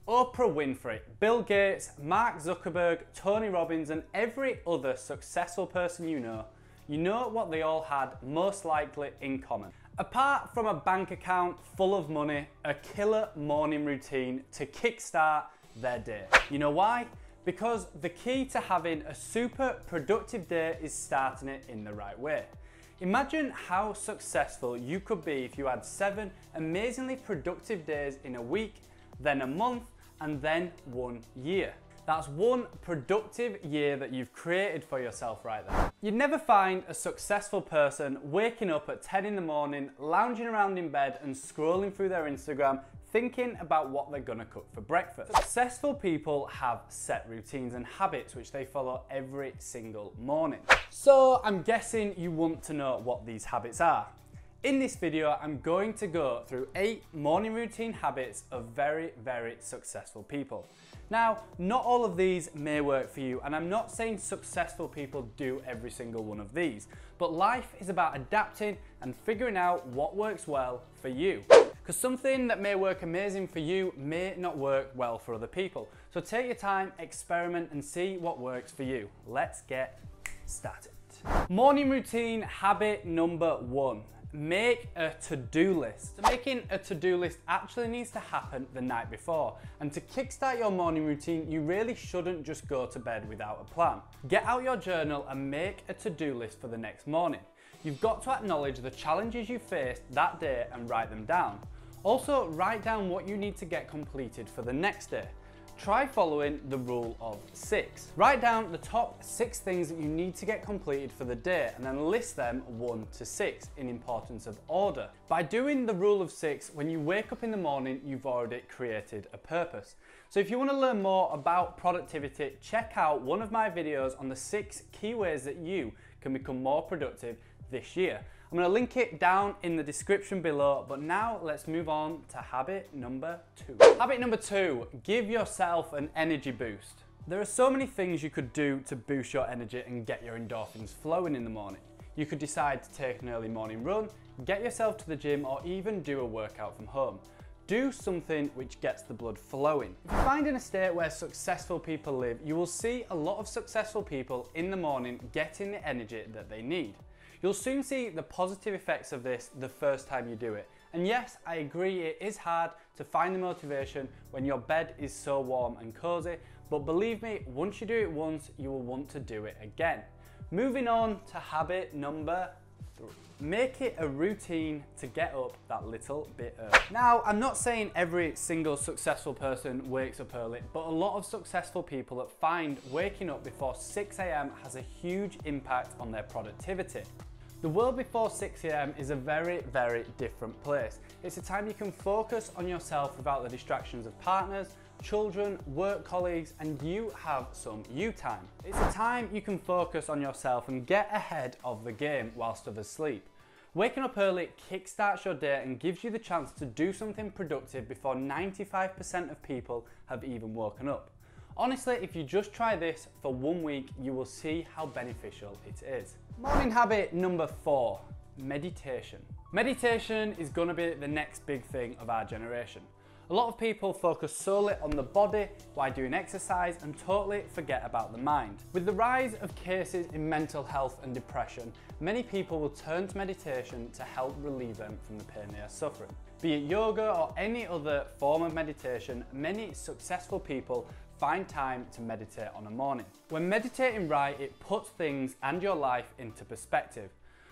Oprah Winfrey, Bill Gates, Mark Zuckerberg, Tony Robbins and every other successful person you know what they all had most likely in common. Apart from a bank account full of money, a killer morning routine to kickstart their day. You know why? Because the key to having a super productive day is starting it in the right way. Imagine how successful you could be if you had 7 amazingly productive days in a week, then a month, and then 1 year. That's 1 productive year that you've created for yourself right there. You'd never find a successful person waking up at 10 in the morning, lounging around in bed and scrolling through their Instagram, thinking about what they're gonna cook for breakfast. Successful people have set routines and habits which they follow every single morning. So I'm guessing you want to know what these habits are. In this video, I'm going to go through 8 morning routine habits of very, very successful people. Now, not all of these may work for you, and I'm not saying successful people do every single one of these, but life is about adapting and figuring out what works well for you. Because something that may work amazing for you may not work well for other people. So take your time, experiment and see what works for you. Let's get started. Morning routine habit number 1. Make a to-do list. So making a to-do list actually needs to happen the night before. And to kickstart your morning routine, you really shouldn't just go to bed without a plan. Get out your journal and make a to-do list for the next morning. You've got to acknowledge the challenges you faced that day and write them down. Also, write down what you need to get completed for the next day. Try following the rule of 6. Write down the top 6 things that you need to get completed for the day and then list them 1 to 6 in importance of order. By doing the rule of 6, when you wake up in the morning, you've already created a purpose. So if you want to learn more about productivity, check out one of my videos on the 6 key ways that you can become more productive this year. I'm going to link it down in the description below, but now let's move on to habit number 2. Habit number 2, give yourself an energy boost. There are so many things you could do to boost your energy and get your endorphins flowing in the morning. You could decide to take an early morning run, get yourself to the gym, or even do a workout from home. Do something which gets the blood flowing. If you find in a state where successful people live, you will see a lot of successful people in the morning getting the energy that they need. You'll soon see the positive effects of this the first time you do it. And yes, I agree it is hard to find the motivation when your bed is so warm and cozy, but believe me, once you do it once, you will want to do it again. Moving on to habit number 3. Make it a routine to get up that little bit early. Now, I'm not saying every single successful person wakes up early, but a lot of successful people that find waking up before 6 AM has a huge impact on their productivity. The world before 6 AM is a very, very different place. It's a time you can focus on yourself without the distractions of partners, children, work colleagues, and you have some you time. It's a time you can focus on yourself and get ahead of the game whilst others sleep. Waking up early kickstarts your day and gives you the chance to do something productive before 95% of people have even woken up. Honestly, if you just try this for 1 week, you will see how beneficial it is. Morning habit number 4, meditation. Meditation is going to be the next big thing of our generation. A lot of people focus solely on the body while doing exercise and totally forget about the mind. With the rise of cases in mental health and depression, many people will turn to meditation to help relieve them from the pain they are suffering. Be it yoga or any other form of meditation, many successful people find time to meditate on a morning. When meditating right, it puts things and your life into perspective.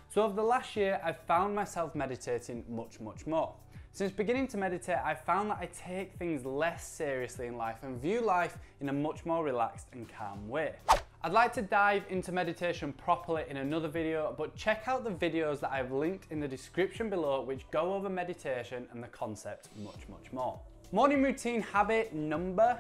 So over the last year, I've found myself meditating much more. Since beginning to meditate, I found that I take things less seriously in life and view life in a much more relaxed and calm way. I'd like to dive into meditation properly in another video, but check out the videos that I've linked in the description below which go over meditation and the concept much more. Morning routine habit number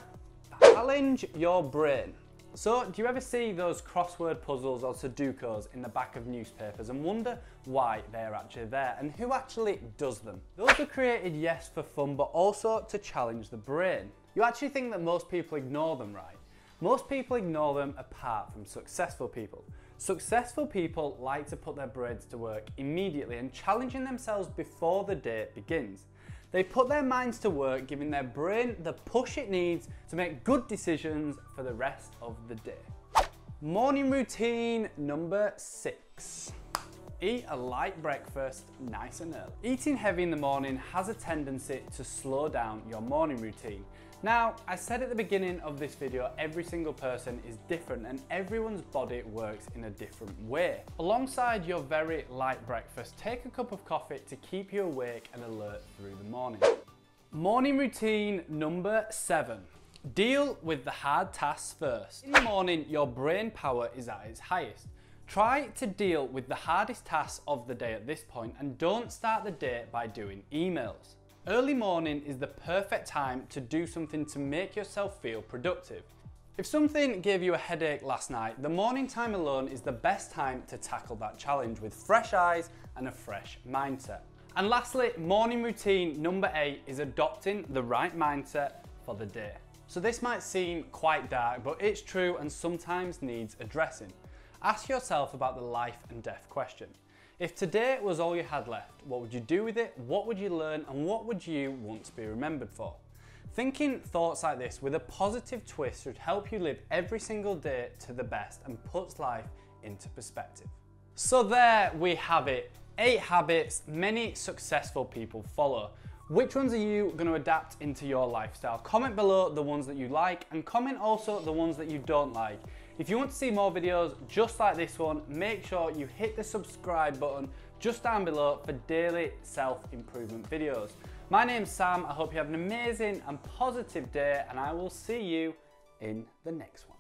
5. Challenge your brain. So, do you ever see those crossword puzzles or Sudokus in the back of newspapers and wonder why they're actually there and who actually does them? Those are created, yes, for fun, but also to challenge the brain. You actually think that most people ignore them, right? Most people ignore them apart from successful people. Successful people like to put their brains to work immediately and challenging themselves before the day begins. They put their minds to work, giving their brain the push it needs to make good decisions for the rest of the day. Morning routine number 6. Eat a light breakfast nice and early. Eating heavy in the morning has a tendency to slow down your morning routine. Now, I said at the beginning of this video, every single person is different and everyone's body works in a different way. Alongside your very light breakfast, take a cup of coffee to keep you awake and alert through the morning. Morning routine number 7. Deal with the hard tasks first. In the morning, your brain power is at its highest. Try to deal with the hardest tasks of the day at this point and don't start the day by doing emails. Early morning is the perfect time to do something to make yourself feel productive. If something gave you a headache last night, the morning time alone is the best time to tackle that challenge with fresh eyes and a fresh mindset. And lastly, morning routine number 8 is adopting the right mindset for the day. So this might seem quite dark, but it's true and sometimes needs addressing. Ask yourself about the life and death question. If today was all you had left, what would you do with it? What would you learn? And what would you want to be remembered for? Thinking thoughts like this with a positive twist should help you live every single day to the best and puts life into perspective. So there we have it. 8 habits many successful people follow. Which ones are you going to adapt into your lifestyle? Comment below the ones that you like and comment also the ones that you don't like. If you want to see more videos just like this one, make sure you hit the subscribe button just down below for daily self-improvement videos. My name's Sam, I hope you have an amazing and positive day and I will see you in the next one.